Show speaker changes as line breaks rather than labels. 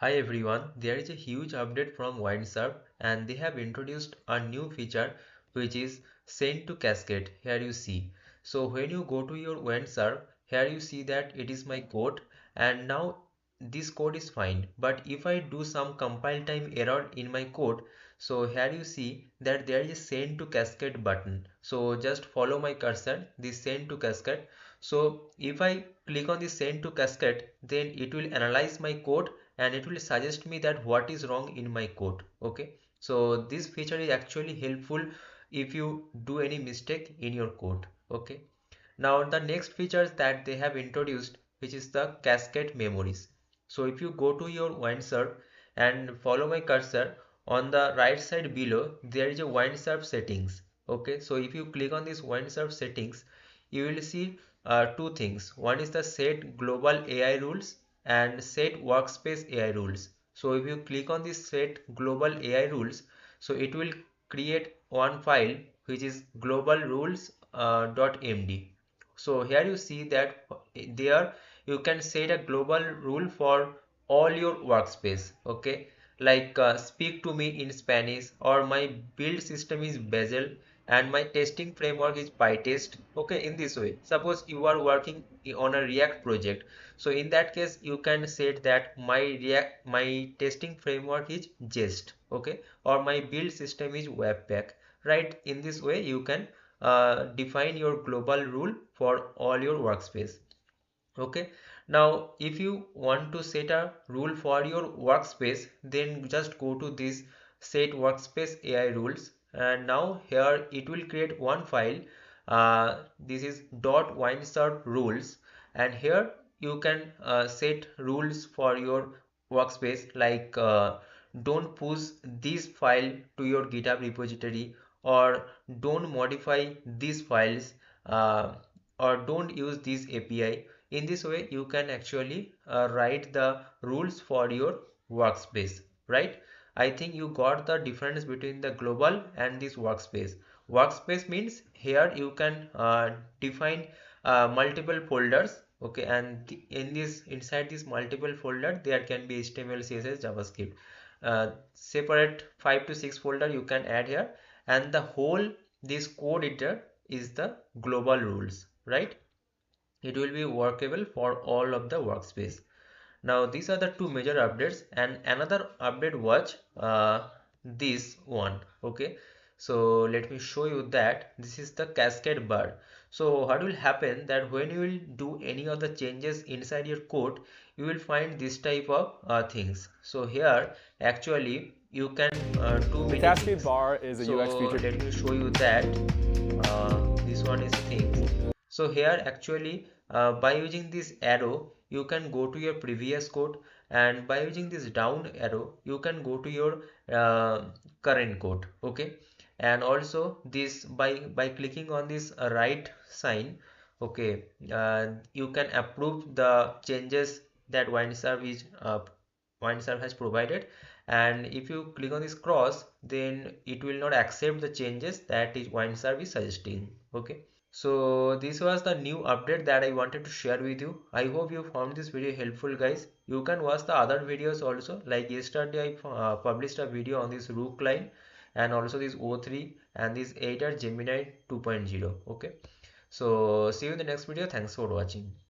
Hi everyone, there is a huge update from Windsurf and they have introduced a new feature which is send to cascade. Here you see. So when you go to your Windsurf, here you see that it is my code and now this code is fine. But if I do some compile time error in my code, so here you see that there is a send to cascade button. So just follow my cursor, this send to cascade. So if I click on the send to cascade, then it will analyze my code and it will suggest me that what is wrong in my code. Okay, so this feature is actually helpful if you do any mistake in your code. Okay, now the next features that they have introduced, which is the cascade memories. So if you go to your Windsurf and follow my cursor, on the right side below there is a Windsurf settings. Okay, so if you click on this Windsurf settings, you will see two things. One is the set global AI rules and set workspace AI rules. So if you click on this set global AI rules, so it will create one file which is global rules .md. So here you see that there you can set a global rule for all your workspace. Okay, like speak to me in Spanish, or my build system is Bazel and my testing framework is PyTest. Okay, in this way, suppose you are working on a React project, so in that case you can set that my testing framework is Jest. Okay, or my build system is Webpack. Right, in this way you can define your global rule for all your workspace. Okay, now if you want to set a rule for your workspace, then just go to this set workspace AI rules, and now here it will create one file. This is .windsurf rules, and here you can set rules for your workspace, like don't push this file to your GitHub repository, or don't modify these files, or don't use this API. In this way you can actually write the rules for your workspace, right? I think you got the difference between the global and this workspace. Workspace means here you can define multiple folders. Okay, and in this, inside this multiple folder, there can be HTML, CSS, JavaScript. Separate 5 to 6 folder you can add here, and the whole this code editor is the global rules, right? It will be workable for all of the workspace. Now these are the two major updates, and another update was this one. Okay, so let me show you that this is the cascade bar. So what will happen that when you will do any of the changes inside your code, you will find this type of things. So here actually you can do
The
many
Cascade
things.
bar is a UX
So
feature.
let me show you that this one is things. So here actually by using this arrow you can go to your previous code, and by using this down arrow you can go to your uh, current code. Okay, and also this by clicking on this right sign. Okay, you can approve the changes that Windsurf has provided, and if you click on this cross, then it will not accept the changes that is Windsurf is suggesting. Okay, so this was the new update that I wanted to share with you. I hope you found this video helpful, guys. You can watch the other videos also. Like yesterday I published a video on this Rook line, and also this O3 and this 8 Gemini 2.0. Okay, so see you in the next video. Thanks for watching.